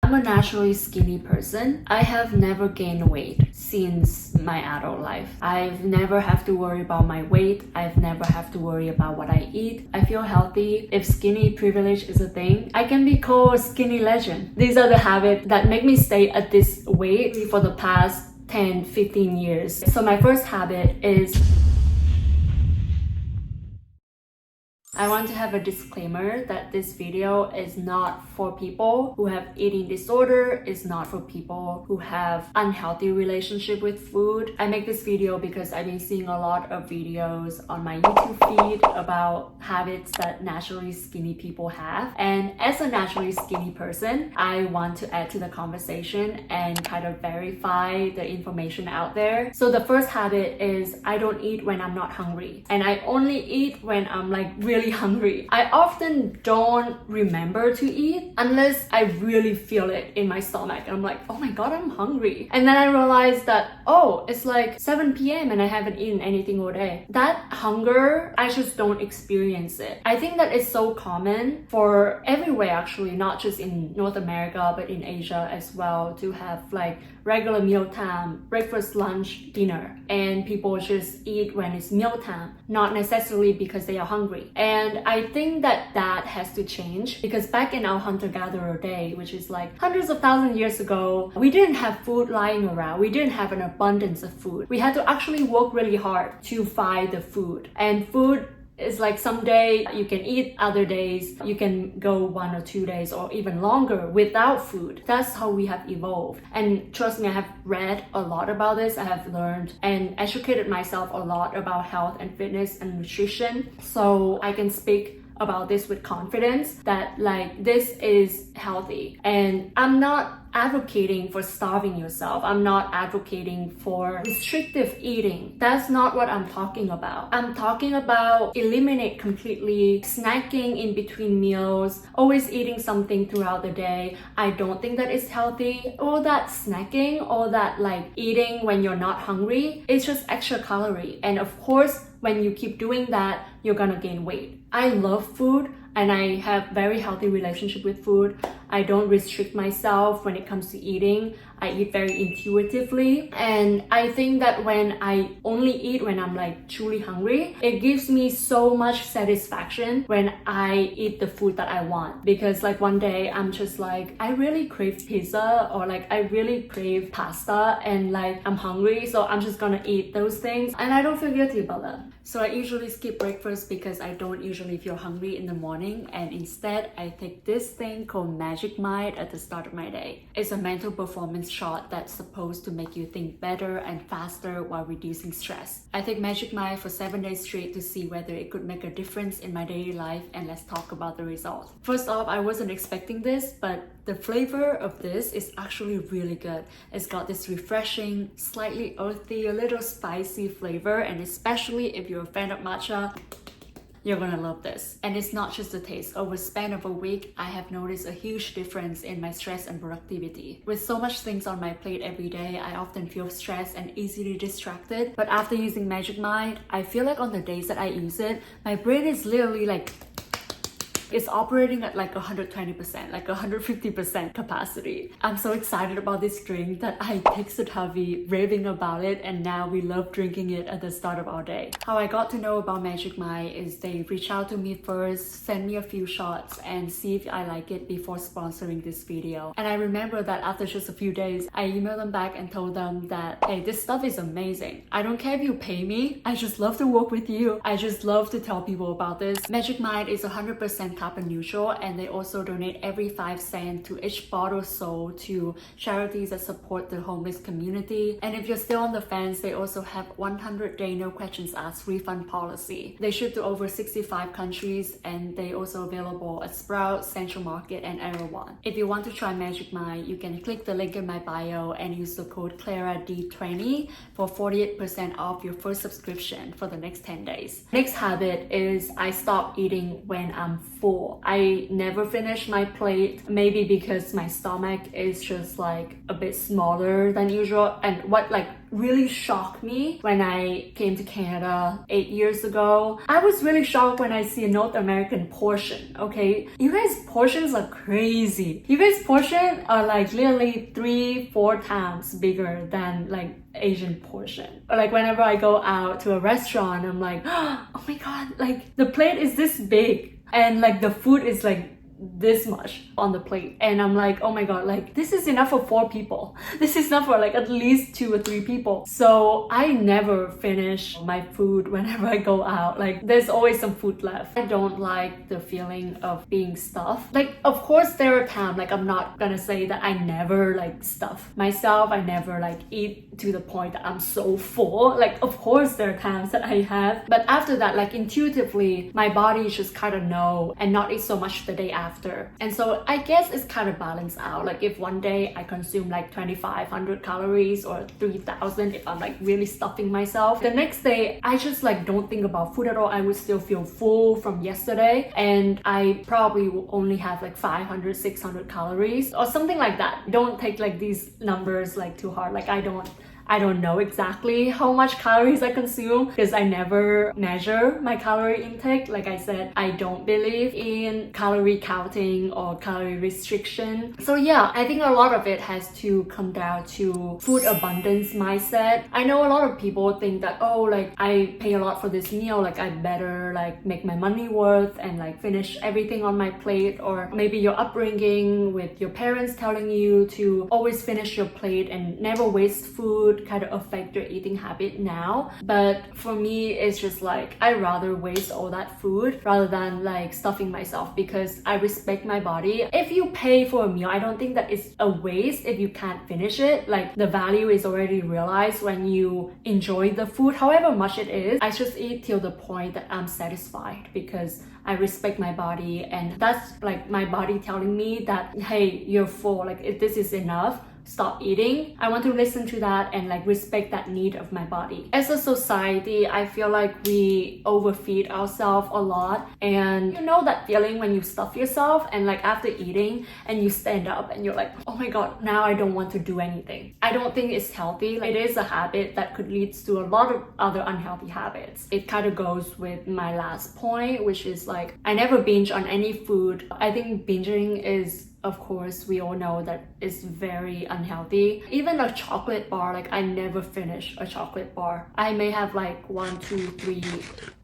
I'm a naturally skinny person. I have never gained weight since my adult life. I've never have to worry about my weight. I've never have to worry about what I eat. I feel healthy. If skinny privilege is a thing, I can be called a skinny legend. These are the habits that make me stay at this weight for the past 10-15 years. So my first habit is I want to have a disclaimer that this video is not for people who have eating disorder, it's not for people who have unhealthy relationship with food. I make this video because I've been seeing a lot of videos on my YouTube feed about habits that naturally skinny people have. And as a naturally skinny person, I want to add to the conversation and kind of verify the information out there. So the first habit is I don't eat when I'm not hungry. And I only eat when I'm like really hungry. I often don't remember to eat unless I really feel it in my stomach. I'm like, oh my god, I'm hungry. And then I realized that, oh, it's like 7 p.m. and I haven't eaten anything all day. That hunger, I just don't experience it. I think that it's so common for everywhere actually, not just in North America, but in Asia as well, to have like regular mealtime, breakfast, lunch, dinner, and people just eat when it's mealtime, not necessarily because they are hungry. And I think that that has to change because back in our hunter-gatherer day, which is like hundreds of thousands of years ago, we didn't have food lying around. We didn't have an abundance of food. We had to actually work really hard to find the food. And food it's like some day you can eat, other days you can go 1 or 2 days or even longer without food. That's how we have evolved. And trust me, I have read a lot about this. I have learned and educated myself a lot about health and fitness and nutrition. So I can speak about this with confidence that like this is healthy. And I'm not advocating for starving yourself. I'm not advocating for restrictive eating. That's not what I'm talking about. I'm talking about eliminate completely snacking in between meals, always eating something throughout the day. I don't think that is healthy. All that snacking, all that like eating when you're not hungry, it's just extra calorie. And of course, when you keep doing that, you're gonna gain weight. I love food and I have very healthy relationship with food. I don't restrict myself when it comes to eating. I eat very intuitively. And I think that when I only eat when I'm like truly hungry, it gives me so much satisfaction when I eat the food that I want. Because like one day I'm just like, I really crave pizza or like I really crave pasta and like I'm hungry, so I'm just gonna eat those things. And I don't feel guilty about that. So I usually skip breakfast because I don't usually feel hungry in the morning, and instead I take this thing called Magic Mind at the start of my day. It's a mental performance shot that's supposed to make you think better and faster while reducing stress. I take Magic Mind for 7 days straight to see whether it could make a difference in my daily life, and let's talk about the results. First off, I wasn't expecting this, but the flavor of this is actually really good. It's got this refreshing, slightly earthy, a little spicy flavor, and especially if you're a fan of matcha, you're gonna love this. And it's not just the taste. Over the span of a week, I have noticed a huge difference in my stress and productivity. With so much things on my plate every day, I often feel stressed and easily distracted. But after using Magic Mind, I feel like on the days that I use it, my brain is literally like it's operating at like 120%, like 150% capacity. I'm so excited about this drink that I texted Harvey raving about it, and now we love drinking it at the start of our day. How I got to know about Magic Mind is they reach out to me first, send me a few shots and see if I like it before sponsoring this video. And I remember that after just a few days, I emailed them back and told them that, hey, this stuff is amazing. I don't care if you pay me. I just love to work with you. I just love to tell people about this. Magic Mind is 100% carbon neutral, and they also donate every 5 cents to each bottle sold to charities that support the homeless community. And if you're still on the fence, they also have 100-day no questions asked refund policy. They ship to over 65 countries, and they also available at Sprout, Central Market, and Erewhon. If you want to try Magic Mind, you can click the link in my bio and use the code CLARAD20 for 48% off your first subscription for the next 10 days. Next habit is I stop eating when I'm full. full. I never finish my plate, maybe because my stomach is just like a bit smaller than usual. And what like really shocked me when I came to Canada 8 years ago, I was really shocked when I see a North American portion. Okay, you guys portions are crazy. You guys portion are like literally 3-4 times bigger than like Asian portion. Or like whenever I go out to a restaurant, I'm like, oh my god, like the plate is this big and like the food is like this much on the plate, and I'm like, oh my god, like this is enough for 4 people. This is enough for like at least 2 or 3 people. So I never finish my food whenever I go out. Like there's always some food left. I don't like the feeling of being stuffed. Like of course there are times, like I'm not gonna say that I never like stuff myself. I never like eat to the point that I'm so full. Like of course there are times that I have, but after that, like intuitively my body just kind of know and not eat so much the day after. And so I guess it's kind of balanced out. Like if one day I consume like 2,500 calories or 3,000, if I'm like really stuffing myself, the next day I just like don't think about food at all. I would still feel full from yesterday, and I probably will only have like 500, 600 calories or something like that. Don't take like these numbers like too hard. Like I don't know exactly how much calories I consume because I never measure my calorie intake. Like I said, I don't believe in calorie counting or calorie restriction. So yeah, I think a lot of it has to come down to food abundance mindset. I know a lot of people think that, oh, like I pay a lot for this meal, like I better like make my money worth and like finish everything on my plate. Or maybe your upbringing with your parents telling you to always finish your plate and never waste food kind of affect your eating habit now. But for me, it's just like I rather waste all that food rather than like stuffing myself, because I respect my body. If you pay for a meal, I don't think that it's a waste if you can't finish it. Like the value is already realized when you enjoy the food, however much it is. I just eat till the point that I'm satisfied because I respect my body, and that's like my body telling me that, hey, you're full, like if this is enough, stop eating. I want to listen to that and like respect that need of my body. As a society, I feel like we overfeed ourselves a lot, and you know that feeling when you stuff yourself and like after eating and you stand up and you're like, oh my god, now I don't want to do anything. I don't think it's healthy. Like, it is a habit that could lead to a lot of other unhealthy habits. It kind of goes with my last point, which is like I never binge on any food. I think binging is, of course, we all know that it's very unhealthy. Even a chocolate bar, like I never finish a chocolate bar. I may have like 1, 2, 3,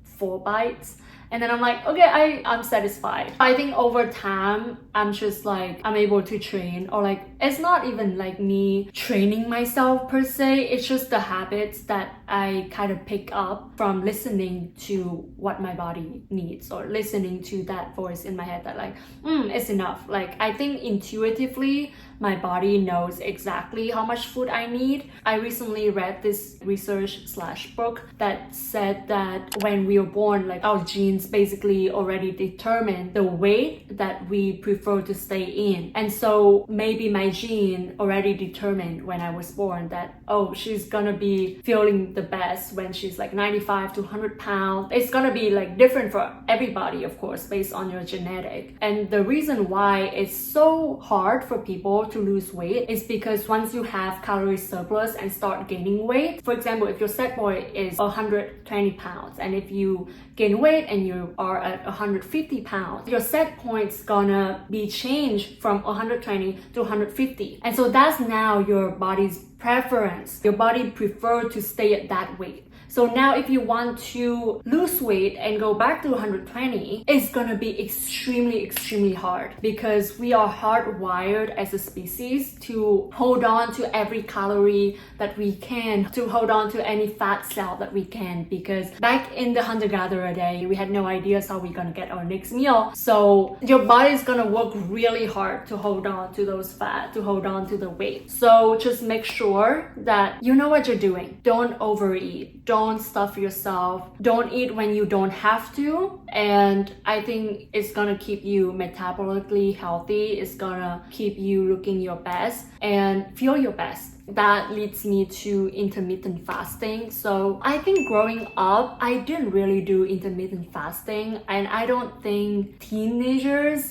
4 bites, and then I'm like, okay, I'm satisfied. I think over time, I'm just like, I'm able to train, or like, it's not even like me training myself per se, it's just the habits that I kind of pick up from listening to what my body needs, or listening to that voice in my head that like, it's enough. Like, I think intuitively, my body knows exactly how much food I need. I recently read this research/book that said that when we were born, like our genes basically already determine the weight that we prefer to stay in. And so maybe my gene already determined when I was born that, oh, she's gonna be feeling the best when she's like 95 to 100 pounds. It's gonna be like different for everybody, of course, based on your genetic. And the reason why it's so hard for people to lose weight is because once you have calorie surplus and start gaining weight, for example, if your set point is 120 pounds, and if you gain weight and you are at 150 pounds, your set point's gonna be changed from 120 to 150. And so that's now your body's preference. Your body prefer to stay at that weight. So now if you want to lose weight and go back to 120, it's gonna be extremely hard, because we are hardwired as a species to hold on to every calorie that we can, to hold on to any fat cell that we can, because back in the hunter-gatherer day, we had no ideas how we're gonna get our next meal. So your body is gonna work really hard to hold on to those fat, to hold on to the weight. So just make sure that you know what you're doing. Don't overeat. Don't don't stuff yourself. Don't eat when you don't have to. And I think it's gonna keep you metabolically healthy. It's gonna keep you looking your best and feel your best. That leads me to intermittent fasting. So I think growing up, I didn't really do intermittent fasting, and I don't think teenagers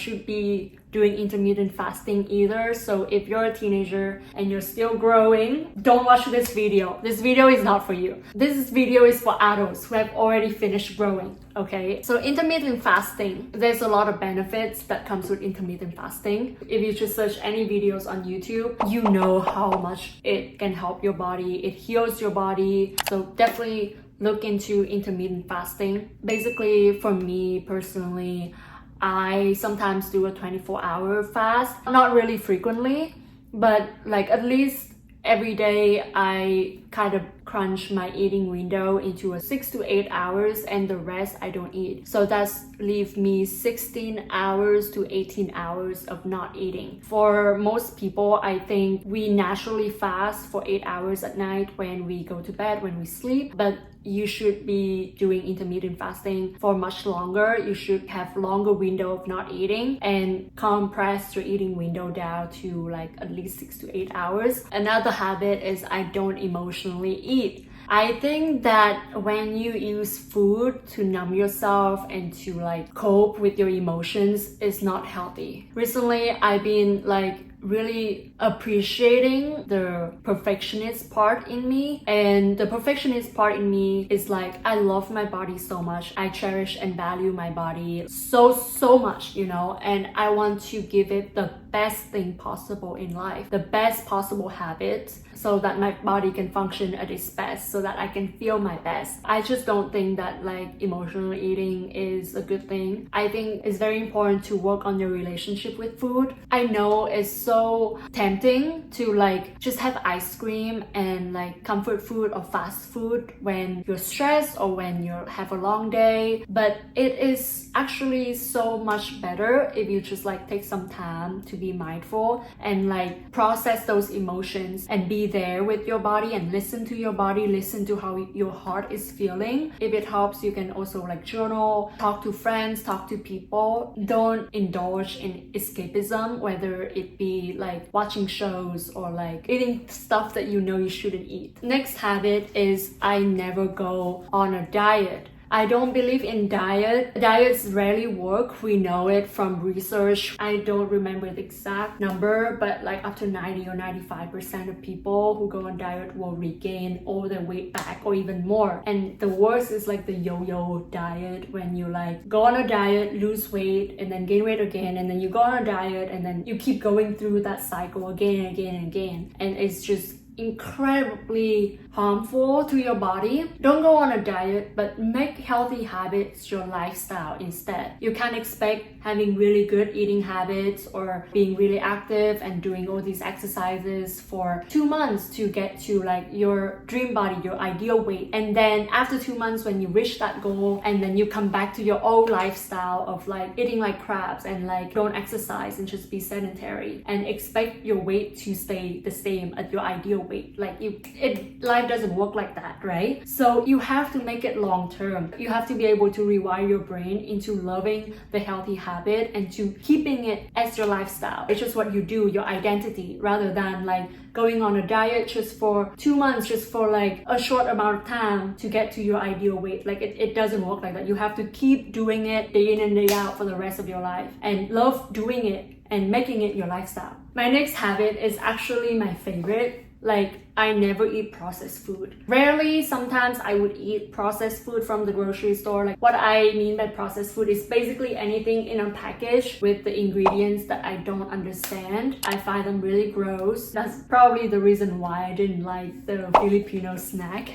should be doing intermittent fasting either. So if you're a teenager and you're still growing, don't watch this video. This video is not for you. This video is for adults who have already finished growing, okay? So intermittent fasting, there's a lot of benefits that comes with intermittent fasting. If you just search any videos on YouTube, you know how much it can help your body. It heals your body. So definitely look into intermittent fasting. Basically, for me personally, I sometimes do a 24-hour fast, not really frequently, but like at least every day I kind of crunch my eating window into a 6 to 8 hours, and the rest I don't eat. So that's leave me 16 hours to 18 hours of not eating. For most people, I think we naturally fast for 8 hours at night when we go to bed, when we sleep, but you should be doing intermittent fasting for much longer. You should have longer window of not eating and compress your eating window down to like at least 6 to 8 hours. Another habit is I don't emotionally eat. I think that when you use food to numb yourself and to like cope with your emotions, it's not healthy. Recently, I've been like really appreciating the perfectionist part in me, and the perfectionist part in me is like, I love my body so much. I cherish and value my body so much, you know, and I want to give it the best thing possible in life, the best possible habits, so that my body can function at its best, so that I can feel my best. I just don't think that like emotional eating is a good thing. I think it's very important to work on your relationship with food. I know it's so tempting to like just have ice cream and like comfort food or fast food when you're stressed or when you have a long day, but it is actually so much better if you just like take some time to be mindful and like process those emotions and be there with your body and listen to your body, listen to how your heart is feeling. If it helps, you can also like journal, talk to friends, talk to people. Don't indulge in escapism, whether it be like watching shows or like eating stuff that you know you shouldn't eat. Next habit is I never go on a diet. I don't believe in diet. Diets rarely work. We know it from research. I don't remember the exact number, but like up to 90 or 95% of people who go on diet will regain all their weight back or even more. And the worst is like the yo-yo diet, when you like go on a diet, lose weight, and then gain weight again, and then you go on a diet, and then you keep going through that cycle again and again and again. And it's just incredibly harmful to your body. Don't go on a diet, but make healthy habits your lifestyle instead. You can't expect having really good eating habits or being really active and doing all these exercises for 2 months to get to like your dream body, your ideal weight. And then after 2 months, when you reach that goal, and then you come back to your old lifestyle of like eating like crabs and like don't exercise and just be sedentary and expect your weight to stay the same at your ideal weight. Like life doesn't work like that, right? So you have to make it long term. You have to be able to rewire your brain into loving the healthy habit and to keeping it as your lifestyle. It's just what you do, your identity, rather than like going on a diet just for 2 months, just for like a short amount of time to get to your ideal weight. Like it doesn't work like that. You have to keep doing it day in and day out for the rest of your life and love doing it and making it your lifestyle. My next habit is actually my favorite. Like, I never eat processed food. Rarely, sometimes I would eat processed food from the grocery store. Like, what I mean by processed food is basically anything in a package with the ingredients that I don't understand. I find them really gross. That's probably the reason why I didn't like the Filipino snack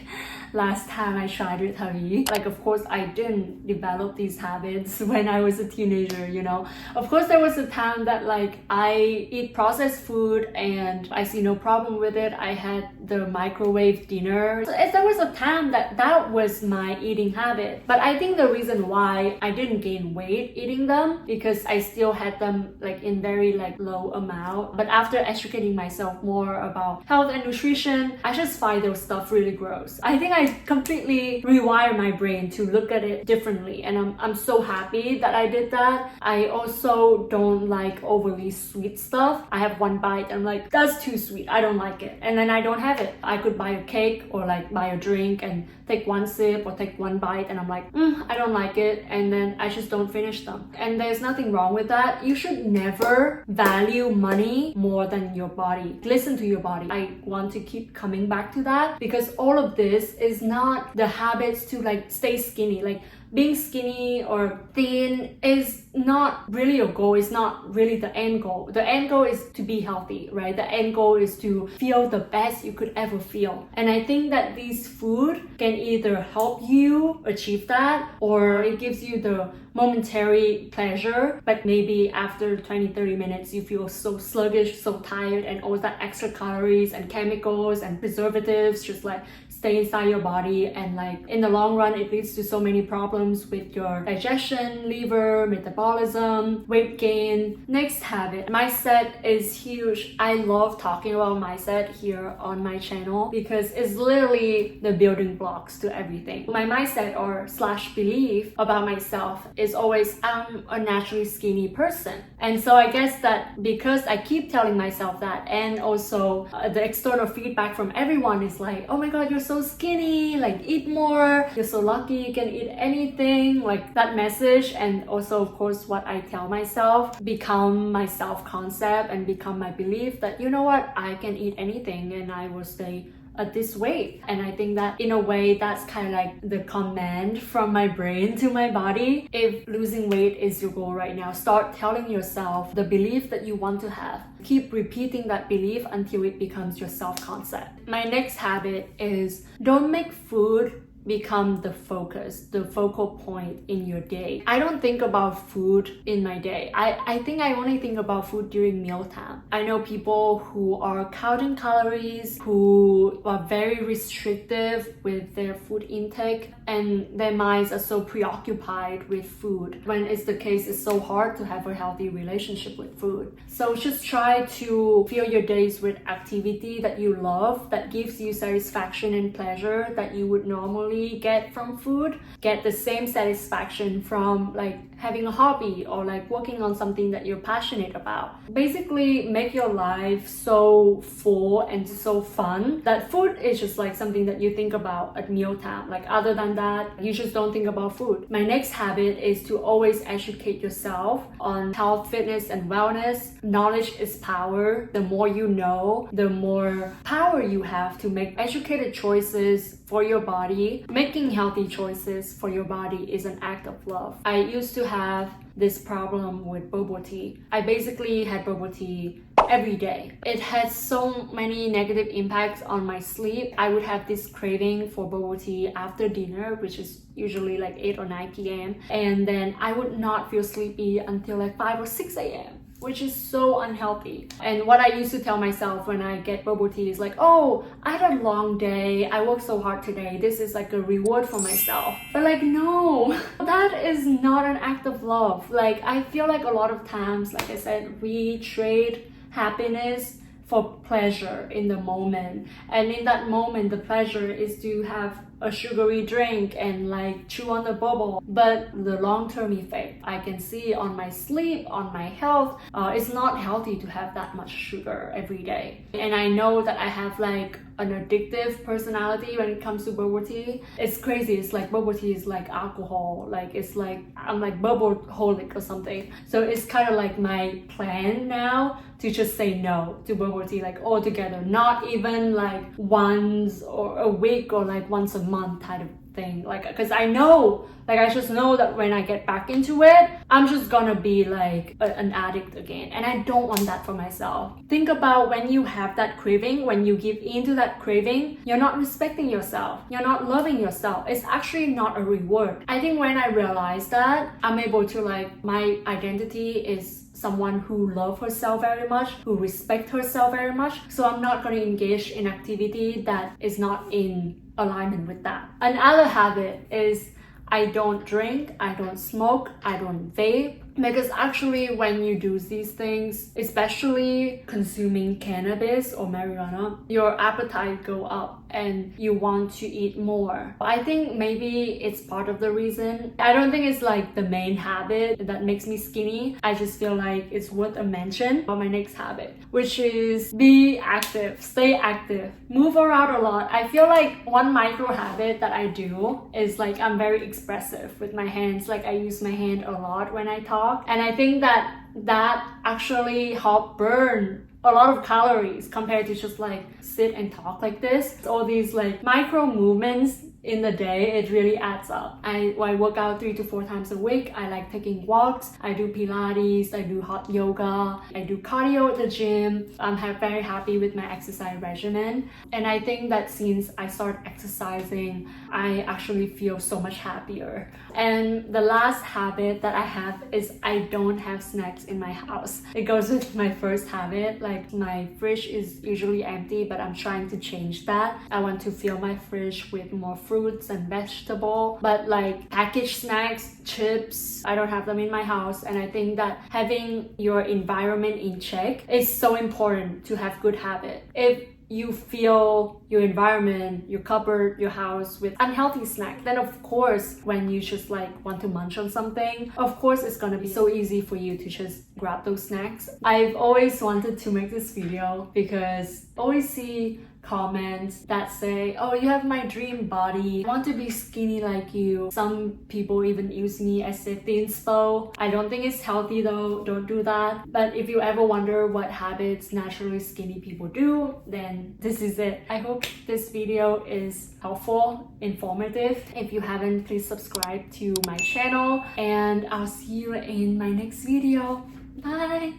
last time I tried with Javi. Like, of course, I didn't develop these habits when I was a teenager, you know. Of course, there was a time that like I eat processed food and I see no problem with it. I had the microwave dinner. So there was a time that was my eating habit. But I think the reason why I didn't gain weight eating them, because I still had them like in very like low amount. But after educating myself more about health and nutrition, I just find those stuff really gross. I think I completely rewired my brain to look at it differently, and I'm so happy that I did that. I also don't like overly sweet stuff. I have one bite and I'm like, that's too sweet, I don't like it, and then I don't have it. I could buy a cake or like buy a drink and take one sip or take one bite and I'm like, I don't like it, and then I just don't finish them. And there's nothing wrong with that. You should never value money more than your body. Listen to your body. I want to keep coming back to that because all of this is not the habits to like stay skinny. Like being skinny or thin is not really a goal. It's not really the end goal. The end goal is to be healthy, right? The end goal is to feel the best you could ever feel. And I think that these food can either help you achieve that, or it gives you the momentary pleasure, but maybe after 20-30 minutes you feel so sluggish, so tired, and all that extra calories and chemicals and preservatives just like stay inside your body, and like in the long run it leads to so many problems with your digestion, liver, metabolism, weight gain. Next habit, mindset is huge. I love talking about mindset here on my channel because it's literally the building blocks to everything. My mindset or slash belief about myself is always I'm a naturally skinny person, and so I guess that because I keep telling myself that, and also the external feedback from everyone is like, oh my god, you're so skinny, like eat more, you're so lucky you can eat anything, like that message, and also of course what I tell myself become my self-concept and become my belief that, you know what, I can eat anything and I will stay at this weight. And I think that in a way that's kind of like the command from my brain to my body. If losing weight is your goal right now, start telling yourself the belief that you want to have. Keep repeating that belief until it becomes your self-concept. My next habit is don't make food become the focus, the focal point in your day. I don't think about food in my day. I think I only think about food during mealtime. I know people who are counting calories, who are very restrictive with their food intake, and their minds are so preoccupied with food. When it's the case, it's so hard to have a healthy relationship with food. So just try to fill your days with activity that you love, that gives you satisfaction and pleasure that you would normally get from food. Get the same satisfaction from like having a hobby or like working on something that you're passionate about. Basically make your life so full and so fun that food is just like something that you think about at mealtime. Like other than that, you just don't think about food. My next habit is to always educate yourself on health, fitness, and wellness. Knowledge is power. The more you know, the more power you have to make educated choices for your body. Making healthy choices for your body is an act of love. I used to have this problem with bubble tea. I basically had bubble tea every day. It had so many negative impacts on my sleep. I would have this craving for bubble tea after dinner, which is usually like 8 or 9 p.m. And then I would not feel sleepy until like 5 or 6 a.m. which is so unhealthy. And what I used to tell myself when I get bubble tea is like, oh, I had a long day, I worked so hard today, this is like a reward for myself. But like, no, that is not an act of love. Like, I feel like a lot of times, like I said, we trade happiness for pleasure in the moment. And in that moment, the pleasure is to have a sugary drink and like chew on the bubble. But the long-term effect I can see on my sleep, on my health, it's not healthy to have that much sugar every day. And I know that I have like an addictive personality when it comes to bubble tea. It's crazy. It's like bubble tea is like alcohol. Like it's like I'm like bubble-holic or something. So it's kind of like my plan now to just say no to bubble tea, like altogether. Not even like once or a week or like once a month type of thing. Like, because I know, like I just know that when I get back into it, I'm just gonna be like an addict again, and I don't want that for myself. Think about when you have that craving, when you give in to that craving, you're not respecting yourself, you're not loving yourself. It's actually not a reward. I think when I realized that, I'm able to like, my identity is someone who loves herself very much, who respects herself very much. So I'm not going to engage in activity that is not in alignment with that. Another habit is I don't drink, I don't smoke, I don't vape, Because actually when you do these things, especially consuming cannabis or marijuana, your appetite go up and you want to eat more. I think maybe it's part of the reason. I don't think it's like the main habit that makes me skinny. I just feel like it's worth a mention about my next habit, which is be active, stay active, move around a lot. I feel like one micro habit that I do is like I'm very expressive with my hands. Like I use my hand a lot when I talk, and I think that actually help burn a lot of calories compared to just like sit and talk like this. All these like micro movements in the day, it really adds up. I work out 3 to 4 times a week. I like taking walks. I do Pilates. I do hot yoga. I do cardio at the gym. I'm very happy with my exercise regimen. And I think that since I start exercising, I actually feel so much happier. And the last habit that I have is I don't have snacks in my house. It goes with my first habit. Like my fridge is usually empty, but I'm trying to change that. I want to fill my fridge with more fruits and vegetable, but like packaged snacks, chips, I don't have them in my house. And I think that having your environment in check is so important to have good habit. If you fill your environment, your cupboard, your house with unhealthy snack, then of course when you just like want to munch on something, of course it's gonna be so easy for you to just grab those snacks. I've always wanted to make this video because I always see comments that say, oh, you have my dream body, I want to be skinny like you. Some people even use me as a thinspo. I don't think it's healthy though, don't do that. But if you ever wonder what habits naturally skinny people do, then this is it. I hope this video is helpful, informative. If you haven't, please subscribe to my channel and I'll see you in my next video. Bye!